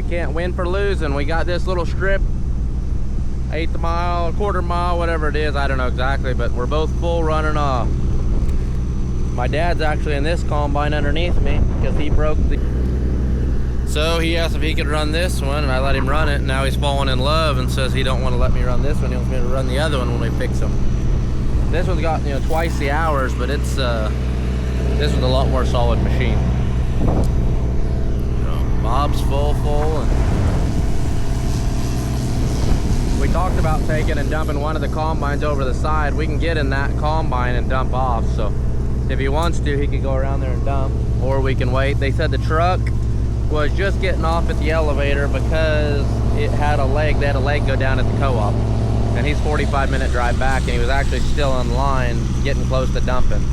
we can't win for losing. We got this little strip, 1/8 mile, 1/4 mile, whatever it is, I don't know exactly, but we're both full running off. My dad's actually in this combine underneath me because he broke the... So he asked if he could run this one, and I let him run it, and now he's falling in love and says he don't want to let me run this one. He wants me to run the other one when we fix them. This one's got, you know, twice the hours, but it's this was a lot more solid machine. You know, Bob's full, and we talked about taking and dumping one of the combines over the side. We can get in that combine and dump off, so if he wants to, he could go around there and dump, or we can wait. They said the truck was just getting off at the elevator because it had a leg. They had a leg go down at the co-op, and he's 45-minute drive back, and he was actually still in line getting close to dumping.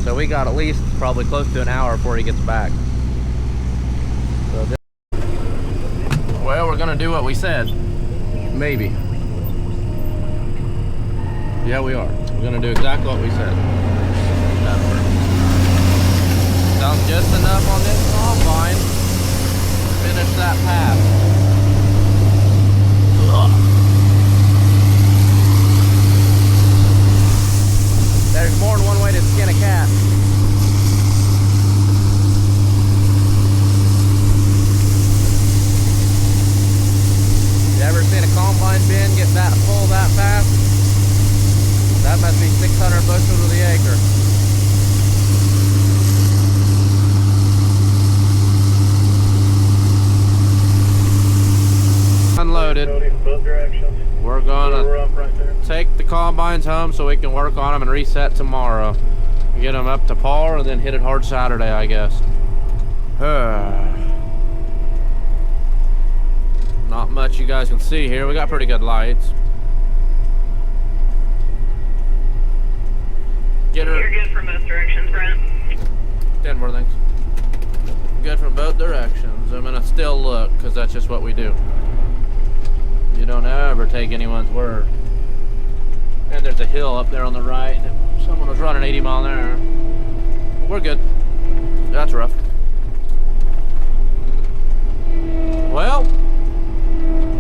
So we got at least probably close to an hour before he gets back. So well, we're gonna do what we said. Maybe. Yeah, we are. We're gonna do exactly what we said. That'll work. Sounds just enough on this combine to finish that path. There's more than one way to skin a cat. You ever seen a combine bin get that full that fast? That must be 600 bushels to the acre. Unloaded. We're gonna take the combines home so we can work on them and reset tomorrow. Get them up to par and then hit it hard Saturday, I guess. Not much you guys can see here. We got pretty good lights. Get her. You're good from both directions, Brent. 10 more things. Good from both directions. I'm gonna still look because that's just what we do. You don't ever take anyone's word. And there's a hill up there on the right. Someone was running 80 mile an hour. We're good. That's rough. Well,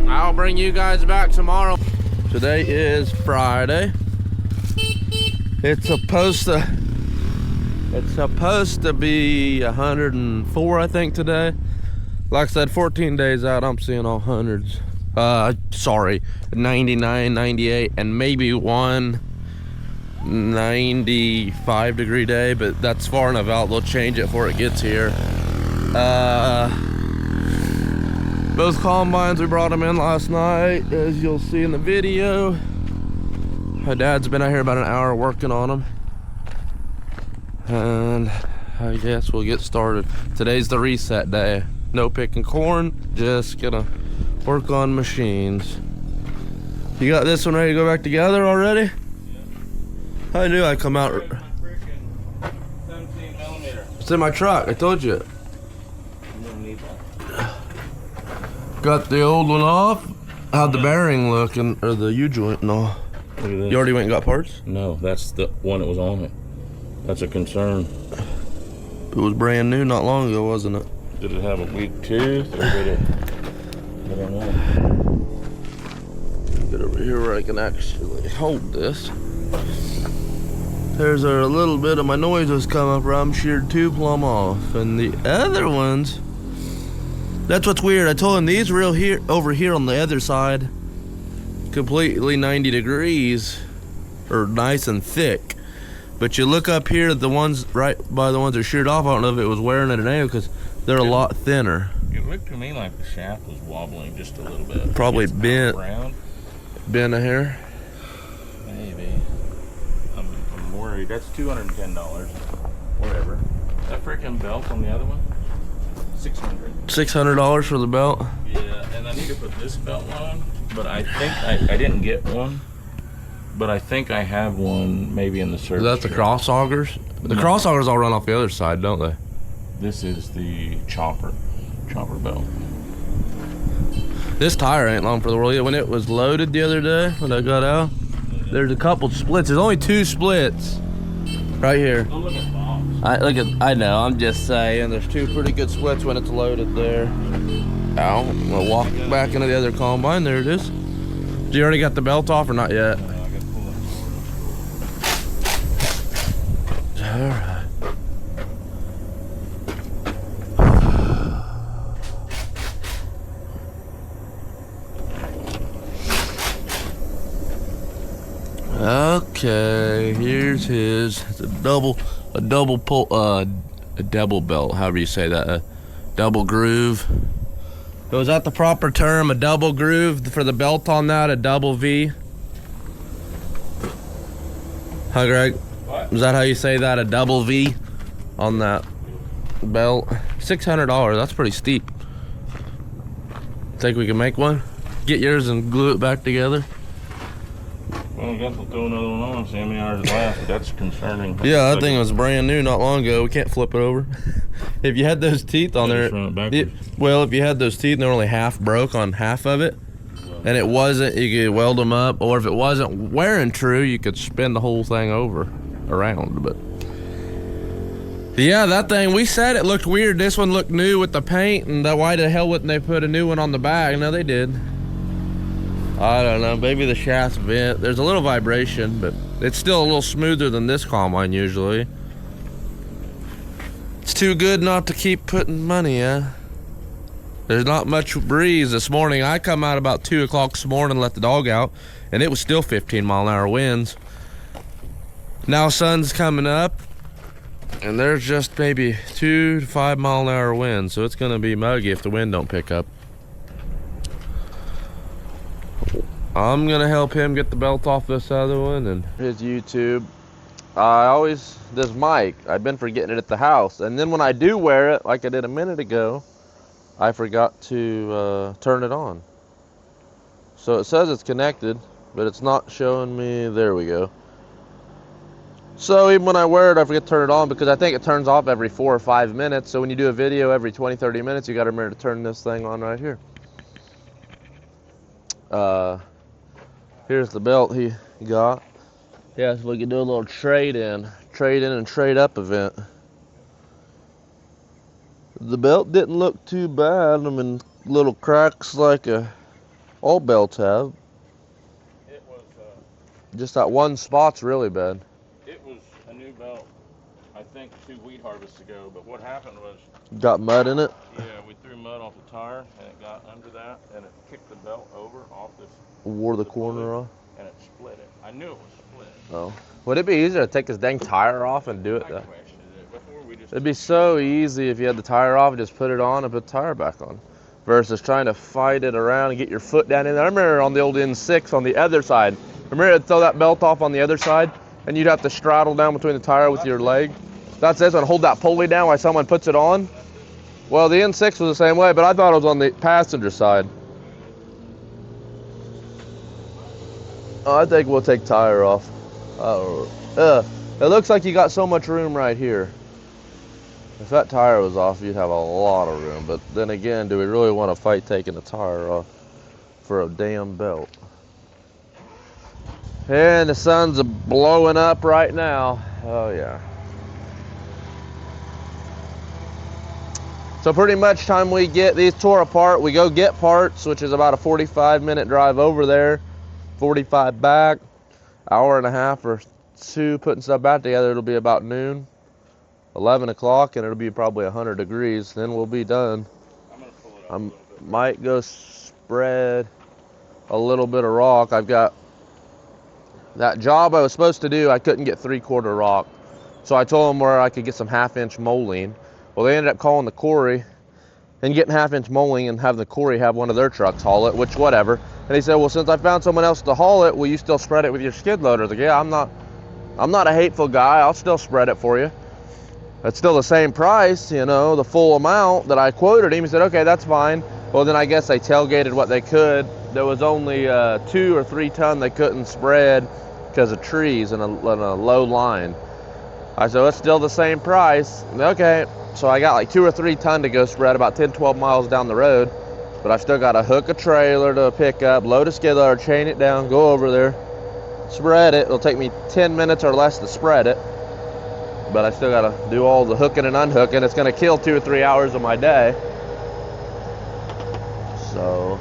I'll bring you guys back tomorrow. Today is Friday. It's supposed to be 104, I think, today. Like I said, 14 days out, I'm seeing all hundreds. Sorry, 99, 98, and maybe one 95-degree day, but that's far enough out. They'll change it before it gets here. Both combines, we brought them in last night, as you'll see in the video. My dad's been out here about an hour working on them, and I guess we'll get started. Today's the reset day. No picking corn, just gonna work on machines. You got this one ready to go back together already? Yeah. I knew I'd come out. 17mm. It's in my truck, I told you. You don't need that. Got the old one off. How'd the bearing look, or the U-joint and all? Look at this. You already went and got parts? No, that's the one that was on it. That's a concern. It was brand new not long ago, wasn't it? Did it have a weak tooth, or did it? I don't know. Get over here where I can actually hold this. There's a little bit of my noise was coming up where I'm sheared 2 plumb off. And the other ones, that's what's weird. I told him these real here over here on the other side, completely 90 degrees, or nice and thick. But you look up here, the ones right by the ones that are sheared off, I don't know if it was wearing at an angle because they're a lot thinner. It looked to me like the shaft was wobbling just a little bit. Probably It's bent. around. Bent a hair. Maybe. I'm worried. That's $210. Whatever. That freaking belt on the other one? $600. $600 for the belt. Yeah, and I need to put this belt on, but I think I didn't get one. But I think I have one maybe in the service. Is that the shop. cross augers? The No. cross augers all run off the other side, don't they? This is the chopper belt. This tire ain't long for the world. When it was loaded the other day, when I got out, there's a couple splits. There's only 2 splits right here. Go look at Bob's. I know, I'm just saying, there's 2 pretty good splits when it's loaded there. Ow. We'll walk back into the other combine. There it is. Do you already got the belt off or not yet? I gotta pull that Alright. Okay, here's his. It's a double belt, however you say that, a double groove. So is that the proper term, a double groove for the belt on that, a double V? Huh, Greg? What? Is that how you say that, a double V on that belt? $600, that's pretty steep. Think we can make one? Get yours and glue it back together? Well, I guess we'll throw another one on, see how many hours it lasts, but that's concerning. Yeah, that thing was brand new not long ago. We can't flip it over. If you had those teeth on there, Just run it backwards. well, if you had those teeth and they're only half broke on half of it, and it wasn't, you could weld them up, or if it wasn't wearing true, you could spin the whole thing over around. But yeah, that thing, we said it looked weird. This one looked new with the paint, and why the hell wouldn't they put a new one on the back? No, they did. I don't know, maybe the shaft's bent. There's a little vibration, but it's still a little smoother than this combine usually. It's too good not to keep putting money, There's not much breeze this morning. I come out about 2 o'clock this morning, let the dog out, and it was still 15-mile-an-hour winds. Now sun's coming up, and there's just maybe 2 to 5 mile an hour winds, so it's gonna be muggy if the wind don't pick up. I'm gonna help him get the belt off this other one, and his YouTube. This mic, I've been forgetting it at the house, and then when I do wear it, like I did a minute ago, I forgot to turn it on. So it says it's connected, but it's not showing me. There we go. So even when I wear it, I forget to turn it on because I think it turns off every 4 or 5 minutes. So when you do a video every 20-30 minutes, you got to remember to turn this thing on right here. Here's the belt he got. Yeah, so we can do a little trade-in and trade-up event. The belt didn't look too bad. I mean, little cracks like all belts have. It was, just that one spot's really bad. it was a new belt, I think 2 wheat harvests ago, but what happened was, Got mud in it. yeah, we threw mud off the tire, and it got under that, and it kicked the belt over off this, Wore the corner off. and it split it. I knew it was split. Oh. Would it be easier to take this dang tire off and do it? I questioned it. Before we just... It'd be so easy if you had the tire off and just put it on and put the tire back on. Versus trying to fight it around and get your foot down in there. I remember on the old N6 on the other side. Remember to throw that belt off on the other side? And you'd have to straddle down between the tire with your leg. That's this one, hold that pulley down while someone puts it on. Well, the N6 was the same way, but I thought it was on the passenger side. Oh, I think we'll take tire off. It looks like you got so much room right here. If that tire was off, you'd have a lot of room. But then again, do we really want to fight taking the tire off for a damn belt? And the sun's blowing up right now. Oh yeah. So pretty much time we get these tore apart, we go get parts, which is about a 45-minute drive over there, 45 back, hour and a half or 2 putting stuff back together. It'll be about noon, 11 o'clock, and it'll be probably 100 degrees. Then we'll be done. I'm gonna pull it up. I might go spread a little bit of rock. I've got that job I was supposed to do. I couldn't get 3/4 rock, so I told them where I could get some 1/2-inch molding. Well, they ended up calling the quarry and getting 1/2-inch molding and having the quarry have one of their trucks haul it, which whatever. And he said, well, since I found someone else to haul it, will you still spread it with your skid loader? I was like, yeah, I'm not a hateful guy. I'll still spread it for you. It's still the same price, you know, the full amount that I quoted him. He said, okay, that's fine. Well, then I guess they tailgated what they could. There was only 2 or 3 ton they couldn't spread because of trees and a low line. I said, well, it's still the same price. Okay, so I got like 2 or 3 ton to go spread about 10, 12 miles down the road. But I still got to hook a trailer to pick up, load a skid loader, chain it down, go over there, spread it. It'll take me 10 minutes or less to spread it. But I still got to do all the hooking and unhooking. It's going to kill 2 or 3 hours of my day. So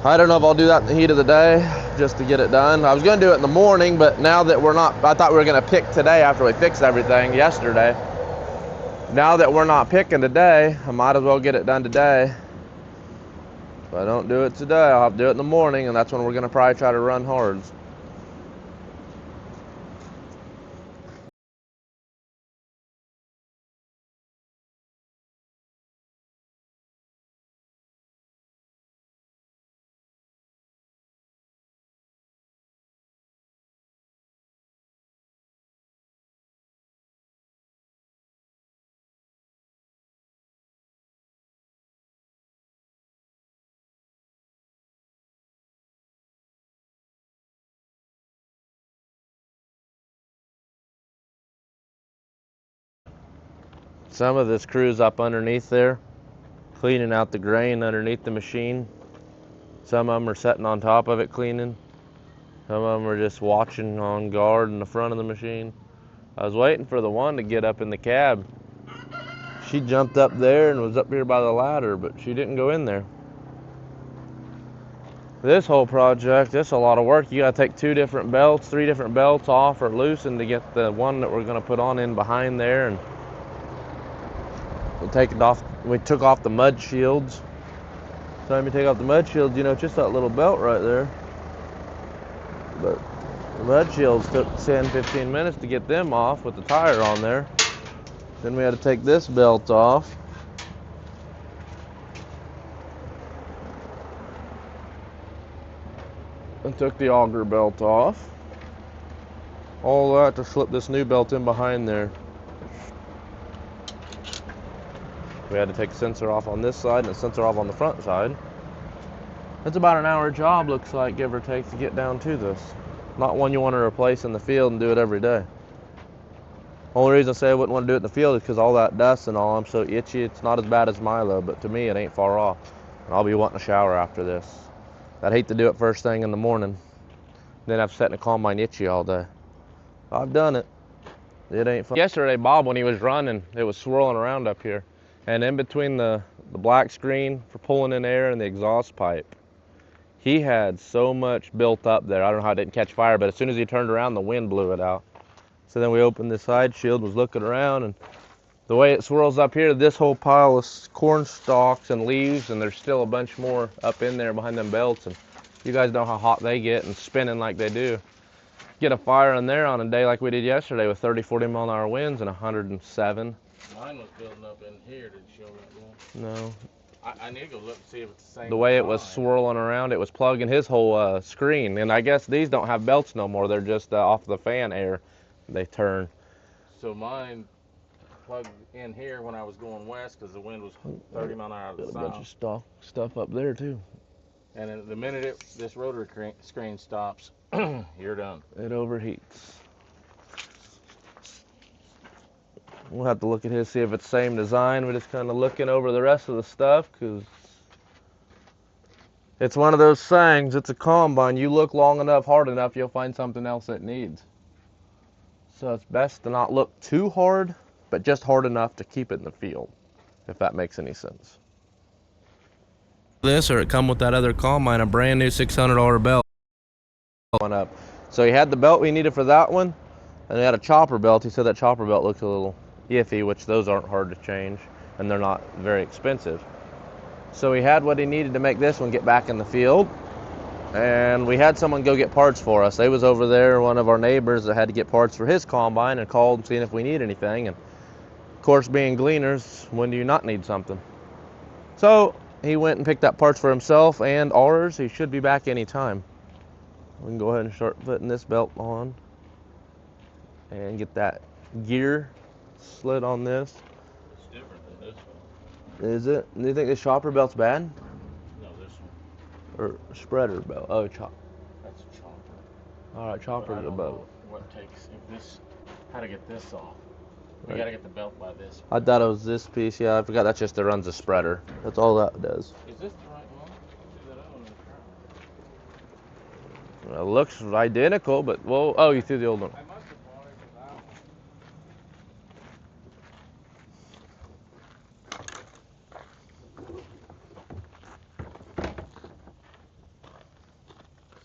I don't know if I'll do that in the heat of the day just to get it done. I was gonna do it in the morning, but now that I thought we were gonna pick today after we fixed everything yesterday. Now that we're not picking today, I might as well get it done today. If I don't do it today, I'll have to do it in the morning, and that's when we're gonna probably try to run hards. Some of this crew's up underneath there, cleaning out the grain underneath the machine. Some of them are sitting on top of it cleaning. Some of them are just watching on guard in the front of the machine. I was waiting for the one to get up in the cab. She jumped up there and was up here by the ladder, but she didn't go in there. This whole project, this is a lot of work. You gotta take 3 different belts off or loosen to get the one that we're gonna put on in behind there, and we took off the mud shields. Time you take off the mud shields, you know, just that little belt right there. But the mud shields took 10-15 minutes to get them off with the tire on there. Then we had to take this belt off. And took the auger belt off. All that to slip this new belt in behind there. We had to take the sensor off on this side and the sensor off on the front side. It's about an hour job, looks like, give or take, to get down to this. Not one you want to replace in the field and do it every day. Only reason I say I wouldn't want to do it in the field is because all that dust and all, I'm so itchy. It's not as bad as Milo, but to me it ain't far off. And I'll be wanting a shower after this. I'd hate to do it first thing in the morning. Then have to sit in a combine itchy all day. I've done it. It ain't fun. Yesterday, Bob, when he was running, it was swirling around up here. And in between the black screen for pulling in air and the exhaust pipe, he had so much built up there. I don't know how it didn't catch fire, but as soon as he turned around, the wind blew it out. So then we opened the side shield, was looking around, and the way it swirls up here, this whole pile of corn stalks and leaves, and there's still a bunch more up in there behind them belts, and you guys know how hot they get and spinning like they do. Get a fire in there on a day like we did yesterday with 30-40 mile an hour winds and 107. Mine was building up in here. Did it show that one? No. I need to go look and see if it's the same. The way it was swirling around, it was plugging his whole screen. And I guess these don't have belts no more. They're just off the fan air. They turn. So mine plugged in here when I was going west because the wind was 30 mile an hour out of the Got a bunch south. of stuff up there too. And then the minute this rotary screen stops, you're done. It overheats. We'll have to look at his, see if it's the same design. We're just kind of looking over the rest of the stuff because it's one of those things. It's a combine. You look long enough, hard enough, you'll find something else it needs. So it's best to not look too hard, but just hard enough to keep it in the field, if that makes any sense. This, or it come with that other combine, a brand new $600 belt. Up. So he had the belt we needed for that one, and he had a chopper belt. He said that chopper belt looked a little iffy, which those aren't hard to change, and they're not very expensive. So he had what he needed to make this one get back in the field, and we had someone go get parts for us. They was over there, one of our neighbors that had to get parts for his combine, and called and seen if we need anything. And of course, being gleaners, when do you not need something? So he went and picked up parts for himself and ours. He should be back anytime. We can go ahead and start putting this belt on and get that gear slid on this. It's different than this one. Is it? Do you think this chopper belt's bad? No, this one. Or spreader belt? Oh, chopper. That's a chopper. All right, chopper's a belt. What takes, how to get this off. We gotta get the belt by this. I thought it was this piece. Yeah, I forgot that's just that runs a spreader. That's all that does. Is this the right one? See that other one in the car? It looks identical, but well, oh, you threw the old one. I must have bought it without.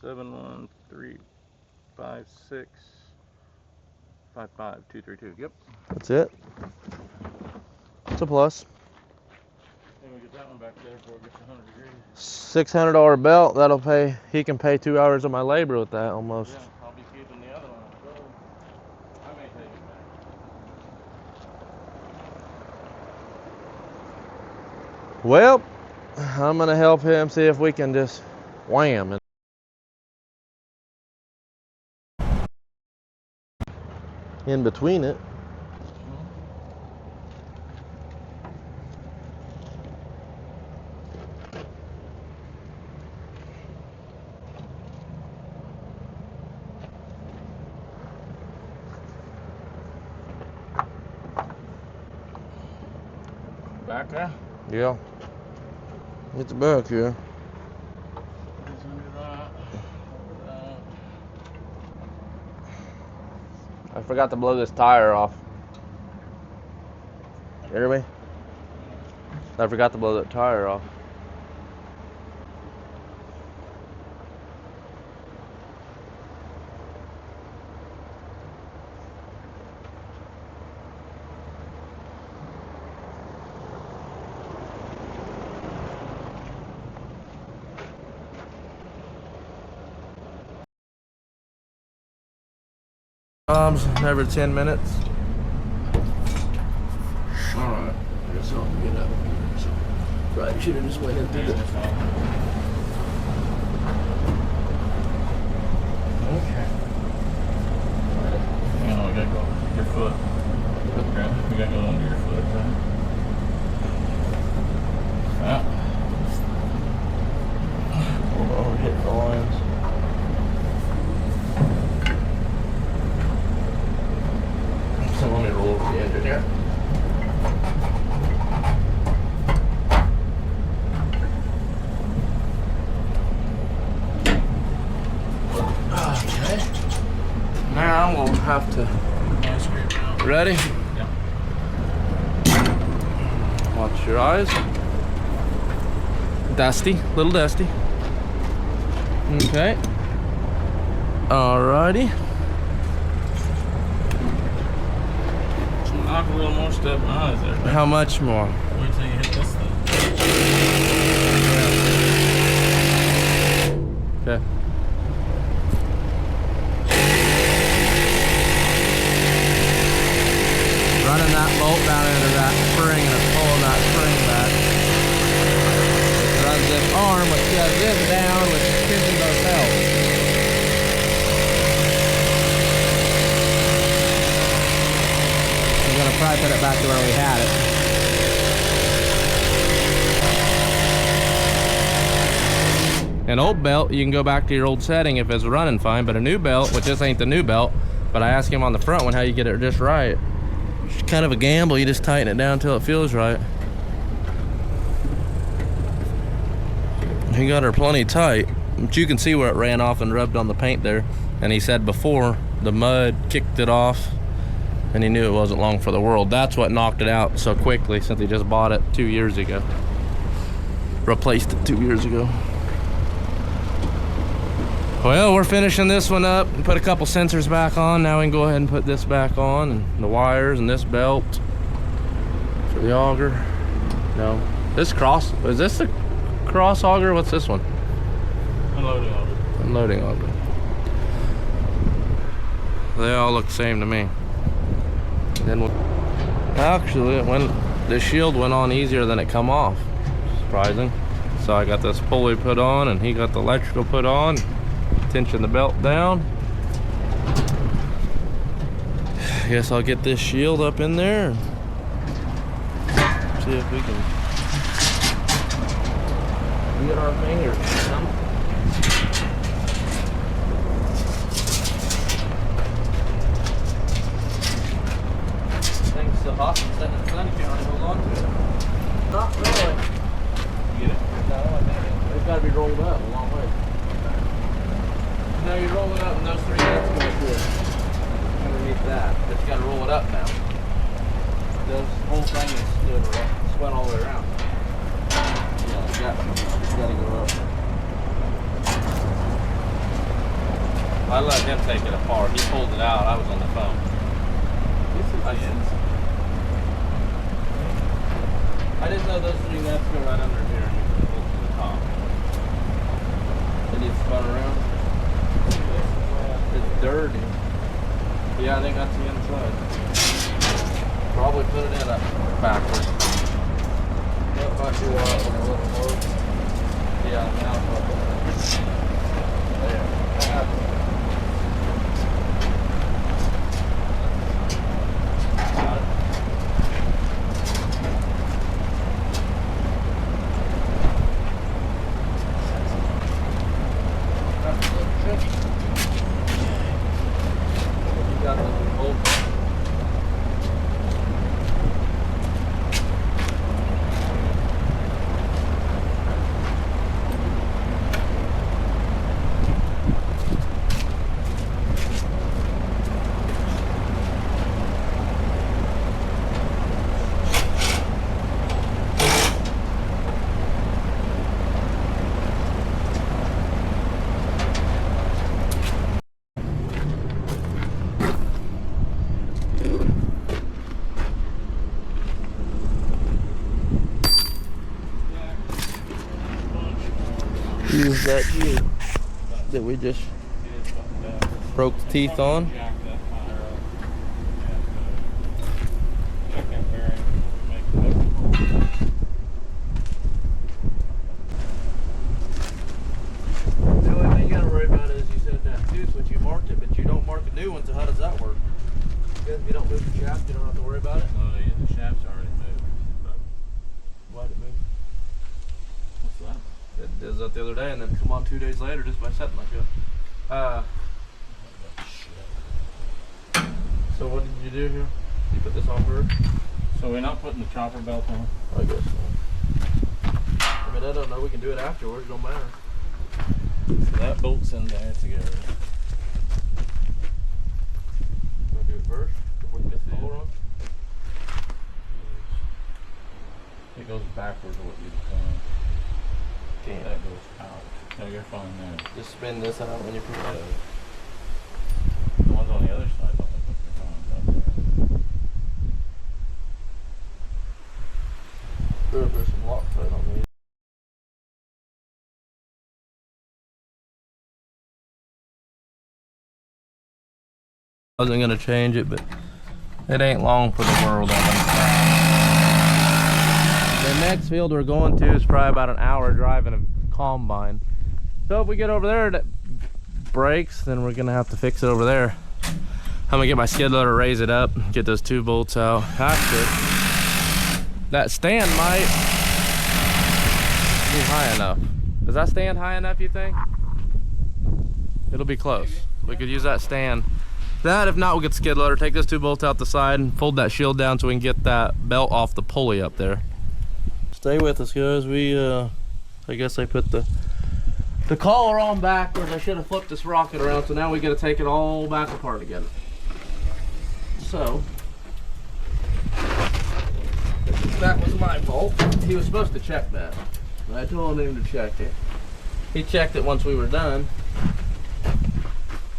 71356555232. Yep. That's it. It's a plus. And we get that one back there before it gets 100 degrees. $600 belt. That'll pay. He can pay 2 hours of my labor with that almost. Yeah, I'll be keeping the other one. So I may take it back. Well, I'm gonna help him see if we can just wham it. In between it. Back there? Yeah. Get the back here. I forgot to blow this tire off. You hear me? I forgot to blow that tire off. Every 10 minutes. Alright, I guess I'll get up. Right, should have just went into the. Okay. You know, we gotta go your foot. Okay, we gotta go under your foot. Yeah. Oh, hit the lines. So let me roll over the engine here. Okay. Now we'll have to. Ready? Yeah. Watch your eyes. Dusty, little dusty. Okay. Alrighty. Knock a little more step in eyes there. How much more? Wait till you hit this thing. Okay. Running that bolt down into that spring and it's pulling that spring back. It runs this arm, which does this down, which pisses us out. We're gonna probably put it back to where we had it. An old belt, you can go back to your old setting if it's running fine, but a new belt, which this ain't the new belt, but I asked him on the front one how you get it just right. It's kind of a gamble, you just tighten it down until it feels right. He got her plenty tight, but you can see where it ran off and rubbed on the paint there. And he said before, the mud kicked it off, and he knew it wasn't long for the world. That's what knocked it out so quickly since he just bought it 2 years ago. Replaced it 2 years ago. Well, we're finishing this one up and put a couple sensors back on. Now we can go ahead and put this back on, and the wires and this belt for the auger. No, this cross, is this the cross auger? What's this one? Unloading auger. Unloading auger. They all look the same to me. Then actually, the shield went on easier than it come off. Surprising. So I got this pulley put on, and he got the electrical put on. Tension the belt down. Guess I'll get this shield up in there and see if we can get our fingers. Thing's so hot and setting in the sun, you can't really hold on to it. Not really. You get it? No, I think it's got to be rolled up a long way. Now you roll it up and those 3 nuts go through underneath that. But you gotta roll it up now. This whole thing is went all the way around. Yeah, it's gotta go up. I let him take it apart. He pulled it out. I was on the phone. This is the ends. I didn't know those 3 nuts go right under here and you put the bolt to the top. It needs spun around. It's dirty. Yeah, I think that's the inside. Probably put it in backwards. That might be why it was a little more. Yeah, now it's up there. There. Got it. That's a little tricky. You got the bolt. Use that gear that we just broke the teeth on. The only thing you gotta worry about is you said that tooth, which you marked it, but you don't mark a new one, so how does that work? Because if you don't move the shaft, you don't have to worry about it? Oh, yeah, the shaft's already moved. But Why'd it move? what's that? It does that the other day and then come on 2 days later just by setting like that. So what did you do here? You put this on first? So we're not putting the chopper belt on? I guess so. I mean, I don't know. We can do it afterwards. Don't matter. So that bolt's in there together. Want to do it first before you get the motor on? It goes backwards of what you've done. Can't. That goes out. No, you're fine there. Just spin this out when you put it out. The ones on the other side don't look like they're going up there. There's some Loctite on these. I wasn't gonna change it, but it ain't long for the world. The next field we're going to is probably about an hour driving a combine. So if we get over there and it breaks, then we're gonna have to fix it over there. I'm gonna get my skid loader, raise it up, get those 2 bolts out. That's good. That stand might be high enough. Does that stand high enough, you think? It'll be close. We could use that stand. That, if not, we'll get the skid loader, take those 2 bolts out the side and fold that shield down so we can get that belt off the pulley up there. Stay with us, guys. I guess I put the collar on backwards. I should have flipped this rocket around, so now we gotta take it all back apart again. So, that was my fault. He was supposed to check that. I told him to check it. He checked it once we were done.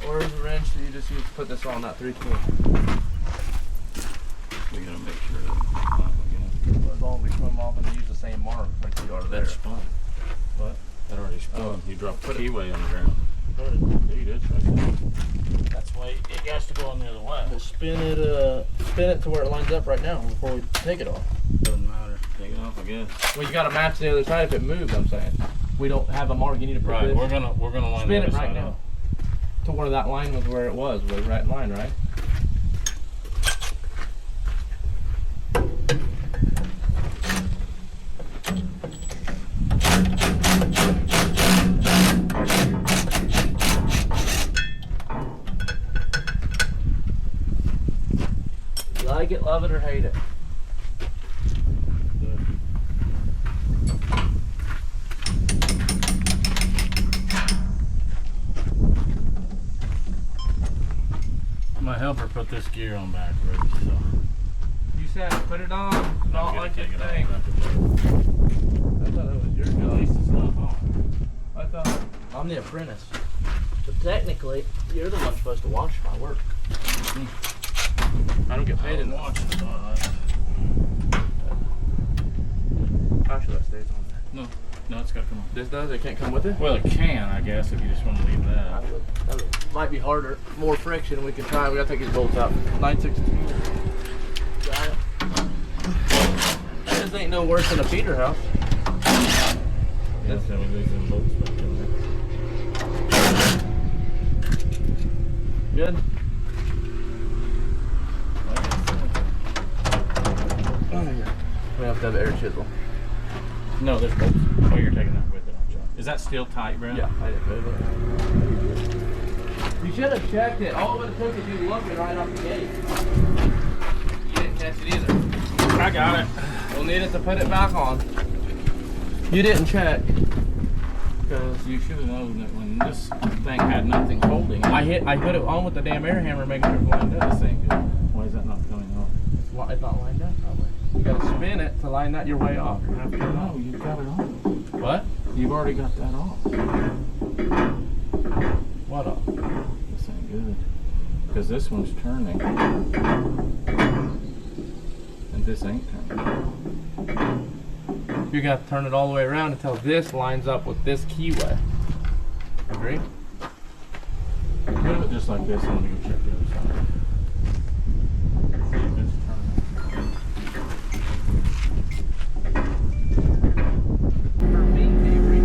Or is the wrench, so you just need to put this on that 320. We gotta make sure that it's not again. As long as we swim off and use the same mark like we are there. That spun. What? That already spun. Oh. You dropped the Put it- keyway on the ground. Yeah, you did. Right there. That's why it has to go on the other way. We'll spin it to where it lines up right now before we take it off. Doesn't matter. Take it off again. Well, you gotta match the other side if it moves, I'm saying. We don't have a mark, you need to put Right. this. We're gonna line Spin the it other right side now. up. To where that line was where it was right in line, right? Like it, love it, or hate it. My helper put this gear on backwards, so. You said put it on, not I'm like gonna you take it think. off. I thought that was your At job. least it's not on. I thought I'm the apprentice. Put technically, you're the one supposed to watch my work. I don't get paid enough. Actually, that stays on there. No, it's got to come on. This does? It can't come with it? Well, it can, I guess, if you just want to leave that. Might be harder. More friction. We can try. We gotta take these bolts out. 9/16. Got it. This ain't no worse than a feeder house. Yeah, so we leave them bolts back in there. Good. Oh, yeah. We have to have air chisel. No, there's bolts. Oh, you're taking that with it, aren't you? Is that still tight, Brent? Yeah, I didn't move it. You should have checked it. All it took is you looking right off the gate. You didn't catch it either. I got it. We'll need it to put it back on. You didn't check. Because you should have known that when this thing had nothing holding it. I put it on with the damn air hammer, making sure it's lined up. This ain't good. Why is that not coming off? It's not lined up that way. You gotta spin it to line that your way off. No, you've got it on. What? You've already got that off. What off? This ain't good. Because this one's turning. And this ain't turning. You gotta turn it all the way around until this lines up with this keyway. Agree? Move it just like this and let me go check the other side. See if it's turning. For me, Avery.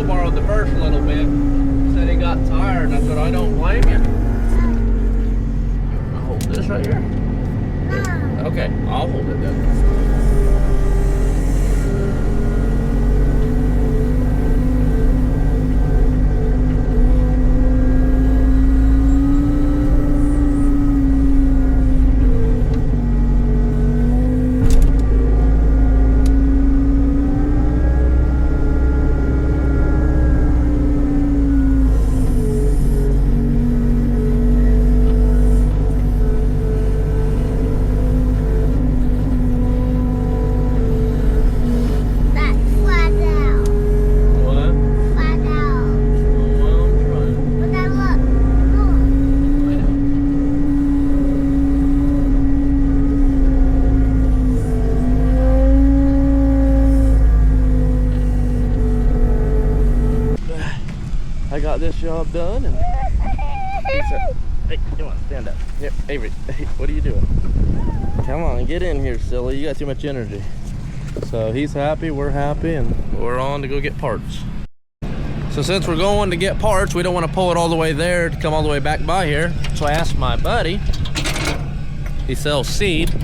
Borrowed the first little bit. Said he got tired, and I said, I don't blame you. I'll hold this right here. Okay, I'll hold it then. I got this job done, and he said, hey, come on, stand up. Yep, Avery, hey, what are you doing? Come on, get in here, silly. You got too much energy. So he's happy, we're happy, and we're on to go get parts. So since we're going to get parts, we don't want to pull it all the way there to come all the way back by here. So I asked my buddy, he sells seed,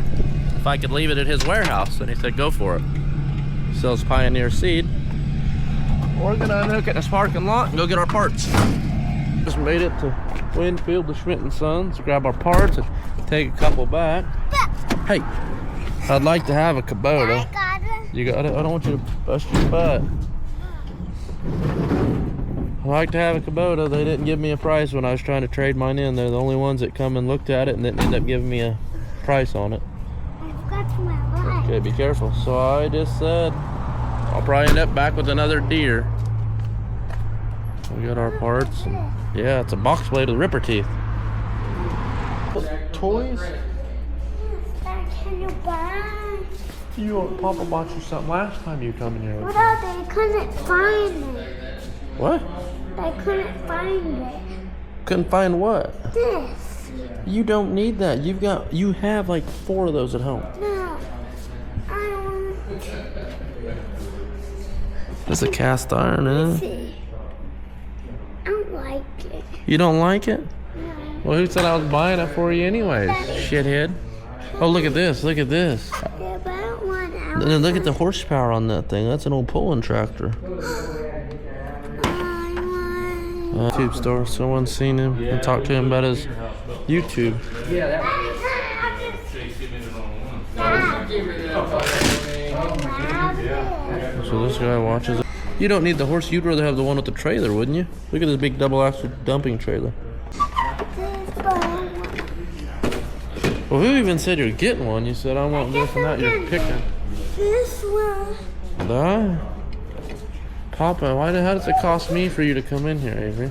if I could leave it at his warehouse, and he said go for it. He sells Pioneer seed. We're gonna unhook it in this parking lot and go get our parts. Just made it to Winfield, the Schmidt & Sons, grab our parts and take a couple back. Hey, I'd like to have a Kubota. I got it. You got it? I don't want you to bust your butt. I'd like to have a Kubota. They didn't give me a price when I was trying to trade mine in. They're the only ones that come and looked at it and didn't end up giving me a price on it. I've got my life. Okay, be careful. So I just said, I'll probably end up back with another deer. We got our parts. And yeah, it's a box blade with ripper teeth. Toys? Dad, can you buy? Papa bought you something last time you come in here. What else? They couldn't find it. What? They couldn't find it. Couldn't find what? This. You don't need that. You have like 4 of those at home. No. I don't want It's a cast iron, to eh? see. I don't like it. You don't like it? No. Well, who said I was buying it for you anyways, shithead? Oh, look at this. Look at this. Yeah, but I don't want And then look at the horsepower on that thing. That's an old pulling tractor. YouTube store. Someone's seen him and talked to him about his YouTube. So this guy watches it. You don't need the horse. You'd rather have the one with the trailer, wouldn't you? Look at this big double-axle dumping trailer. Well, who even said you're getting one? You said I want this and that. You're picking. This one. Papa, how does it cost me for you to come in here, Avery?